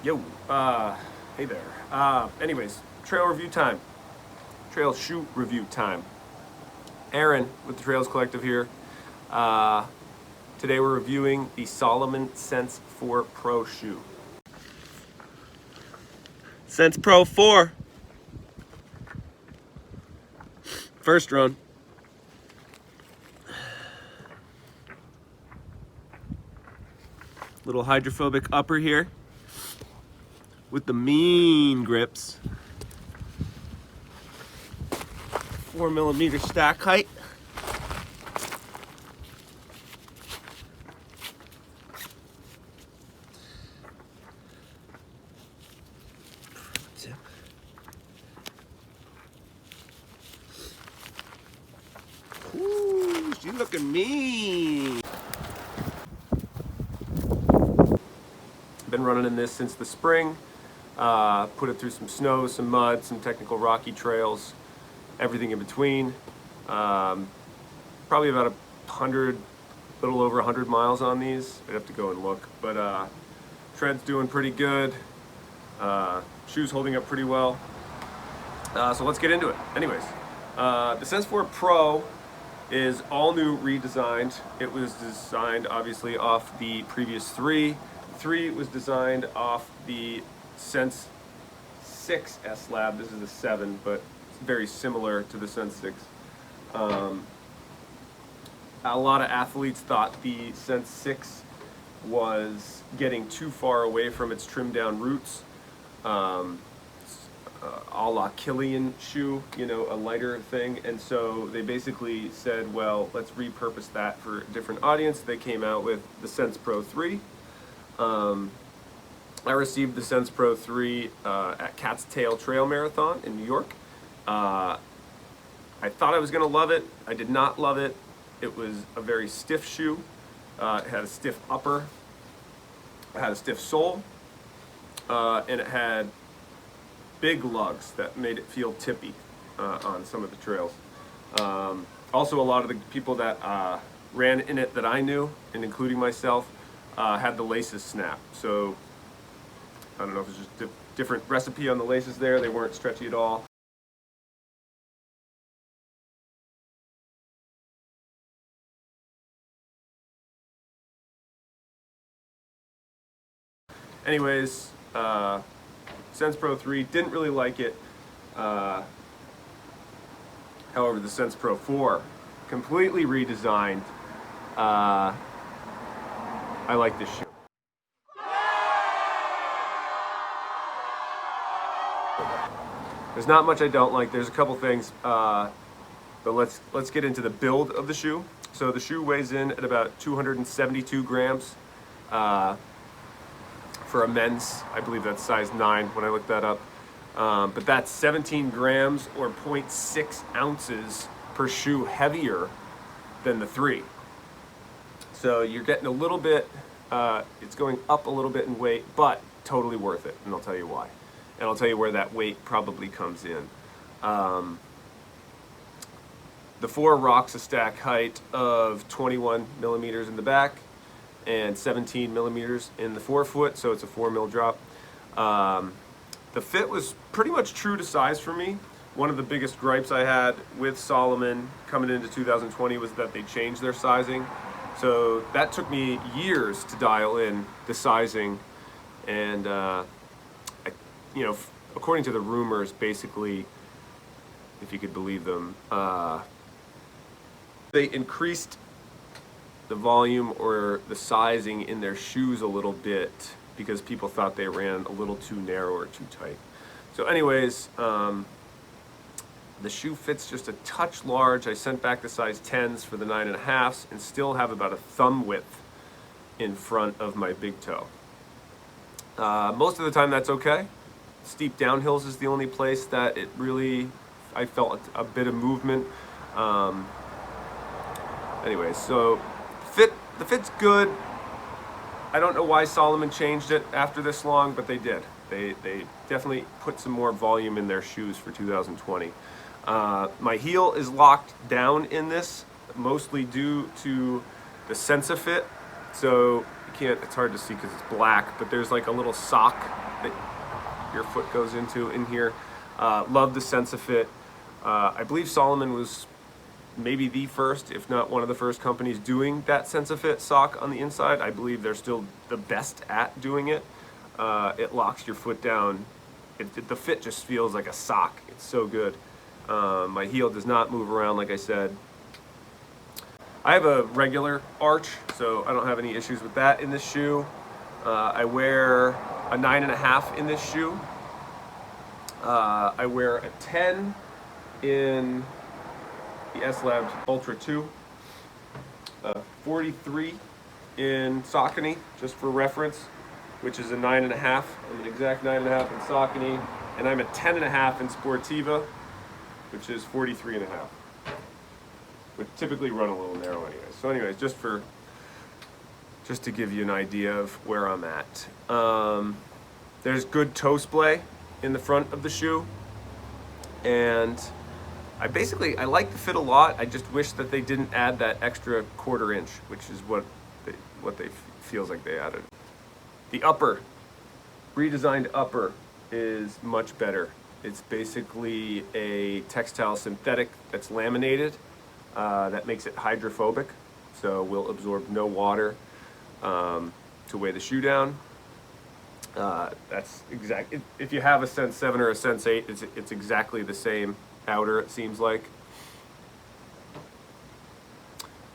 Yo, hey there. Anyways, trail review time. Trail shoe review time. Aaron with the Trails Collective here. Today we're reviewing the Salomon Sense 4 Pro shoe. Sense Pro 4. First run. Little hydrophobic upper here with the mean grips. 4mm stack height. Tip. Ooh, she's looking mean. Been running in this since the spring. Put it through some snow, some mud, some technical rocky trails, everything in between. Probably about 100, little over 100 miles on these. I'd have to go and look, but tread's doing pretty good. Shoes holding up pretty well. So let's get into it. Anyways, the Sense 4 Pro is all new, redesigned. It was designed obviously off the previous 3. 3 was designed off the Sense 6 S Lab. This is a 7, but it's very similar to the Sense 6. A lot of athletes thought the Sense 6 was getting too far away from its trimmed down roots. A la Killian shoe, you know, a lighter thing. And so they basically said, well, let's repurpose that for a different audience. They came out with the Sense Pro 3. I received the Sense Pro 3 at Cat's Tail Trail Marathon in New York. I thought I was going to love it. I did not love it. It was a very stiff shoe. It had a stiff upper. It had a stiff sole. And it had big lugs that made it feel tippy on some of the trails. Also, a lot of the people that ran in it that I knew, and including myself, had the laces snap. So I don't know if it's just a different recipe on the laces there. They weren't stretchy at all. Anyways, Sense Pro 3, didn't really like it. However, the Sense Pro 4, completely redesigned. I like this shoe. There's not much I don't like. There's a couple things, but let's get into the build of the shoe. So the shoe weighs in at about 272 grams. For a men's, I believe that's size 9 when I looked that up. But that's 17 grams or 0.6 ounces per shoe heavier than the 3. So you're getting a little bit, it's going up a little bit in weight, but totally worth it, and I'll tell you why. And I'll tell you where that weight probably comes in. The 4 rocks a stack height of 21 millimeters in the back and 17 millimeters in the forefoot, so it's a 4 mil drop. The fit was pretty much true to size for me. One of the biggest gripes I had with Salomon coming into 2020 was that they changed their sizing. So that took me years to dial in the sizing, and according to the rumors, basically, if you could believe them, they increased the volume or the sizing in their shoes a little bit because people thought they ran a little too narrow or too tight. So anyways, the shoe fits just a touch large. I sent back the size 10s for the 9.5s and still have about a thumb width in front of my big toe. Most of the time that's okay. Steep downhills is the only place that it really, I felt a bit of movement. Anyways, so the fit's good. I don't know why Salomon changed it after this long, but they did. They definitely put some more volume in their shoes for 2020. My heel is locked down in this, mostly due to the Sense-A-Fit. So you can't, it's hard to see because it's black, but there's like a little sock your foot goes into in here. Love the sense of fit. I believe Salomon was maybe the first, if not one of the first companies doing that sense of fit sock on the inside. I believe they're still the best at doing it. It locks your foot down. The fit just feels like a sock. It's so good. My heel does not move around, like I said. I have a regular arch, so I don't have any issues with that in this shoe. I wear a 9.5 in this shoe. I wear a 10 in the S-Lab Ultra 2. 43 in Saucony, just for reference, which is a 9.5. I'm an exact 9.5 in Saucony, and I'm a 10.5 in Sportiva, which is 43.5. Would typically run a little narrow anyways. So anyways, just to give you an idea of where I'm at. There's good toe splay in the front of the shoe, and I like the fit a lot. I just wish that they didn't add that extra 1/4 inch, which is what they feels like they added. The upper, redesigned upper, is much better. It's basically a textile synthetic that's laminated. That makes it hydrophobic, so will absorb no water to weigh the shoe down. That's exact. If you have a Sense 7 or a Sense 8, it's exactly the same outer, it seems like.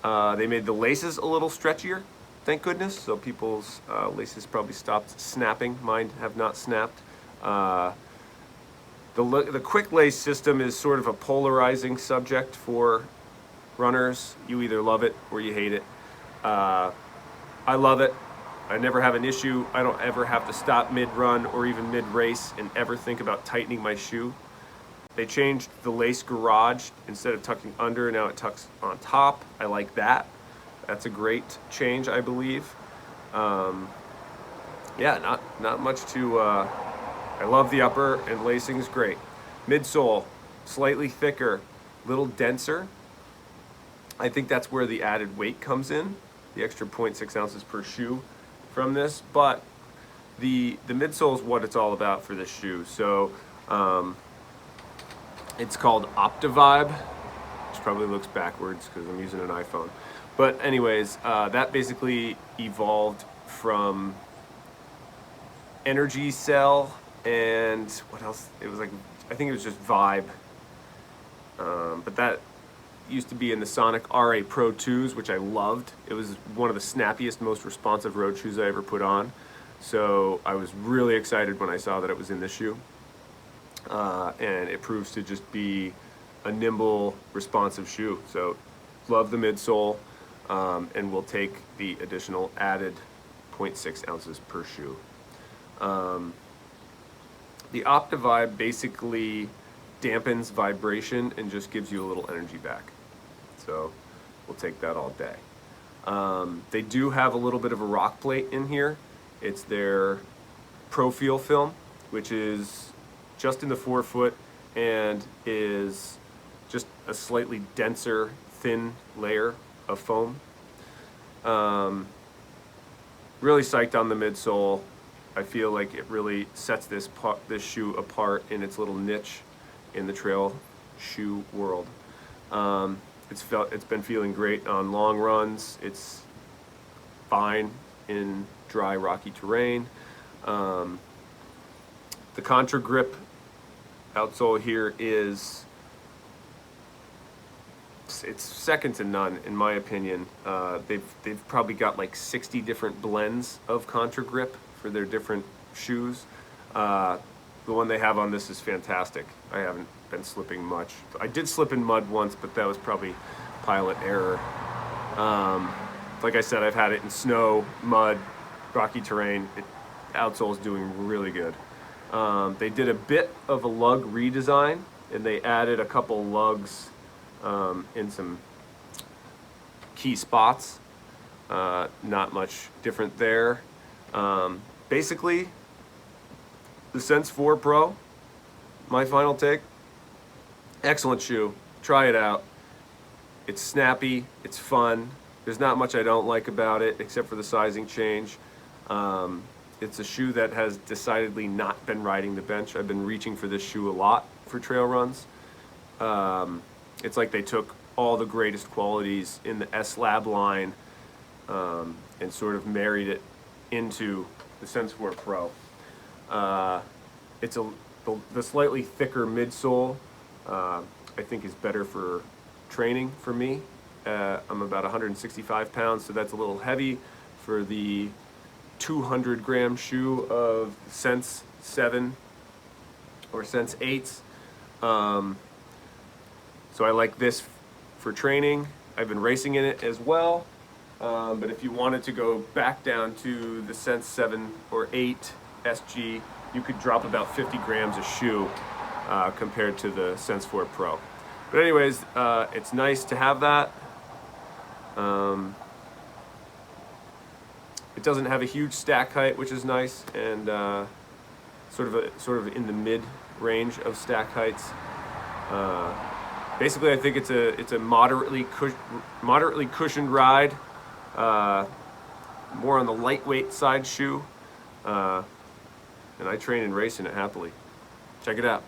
They made the laces a little stretchier, thank goodness, so people's laces probably stopped snapping. Mine have not snapped. The quick lace system is sort of a polarizing subject for runners. You either love it or you hate it. I love it. I never have an issue. I don't ever have to stop mid-run or even mid-race and ever think about tightening my shoe. They changed the lace garage. Instead of tucking under, now it tucks on top. I like that. That's a great change, I believe. Yeah, not much to... I love the upper, and lacing is great. Midsole, slightly thicker, little denser. I think that's where the added weight comes in, the extra 0.6 ounces per shoe from this. But the midsole is what it's all about for this shoe. So it's called Optivibe, which probably looks backwards because I'm using an iPhone. But anyways, that basically evolved from Energy Cell and what else? It was like, I think it was just Vibe. But that used to be in the Sonic RA Pro 2s, which I loved. It was one of the snappiest, most responsive road shoes I ever put on. So I was really excited when I saw that it was in this shoe. And it proves to just be a nimble, responsive shoe. So love the midsole, and we'll take the additional added 0.6 ounces per shoe. The Optivibe basically dampens vibration and just gives you a little energy back. So we'll take that all day. They do have a little bit of a rock plate in here. It's their Profeel film, which is just in the forefoot and is just a slightly denser, thin layer of foam. Really psyched on the midsole. I feel like it really sets this shoe apart in its little niche in the trail shoe world. It's been feeling great on long runs. It's fine in dry, rocky terrain. The Contagrip outsole here is it's second to none in my opinion. They've probably got like 60 different blends of Contagrip for their different shoes. The one they have on this is fantastic. I haven't been slipping much. I did slip in mud once, but that was probably pilot error. Like I said, I've had it in snow, mud, rocky terrain. Outsole is doing really good. They did a bit of a lug redesign, and they added a couple lugs in some key spots. Not much different there. Basically, the Sense 4 Pro, my final take, excellent shoe. Try it out. It's snappy, it's fun. There's not much I don't like about it except for the sizing change. It's a shoe that has decidedly not been riding the bench. I've been reaching for this shoe a lot for trail runs. It's like they took all the greatest qualities in the S-Lab line and sort of married it into the Sense 4 Pro. It's the slightly thicker midsole, I think is better for training for me. I'm about 165 pounds, so that's a little heavy for the 200 gram shoe of Sense 7 or Sense 8s. So I like this for training. I've been racing in it as well. But if you wanted to go back down to the Sense 7 or 8 SG, you could drop about 50 grams a shoe compared to the Sense 4 Pro. But anyways, it's nice to have that. It doesn't have a huge stack height, which is nice, and sort of in the mid range of stack heights. Basically, I think it's a moderately cushioned ride, more on the lightweight side shoe, and I train and race in it happily. Check it out.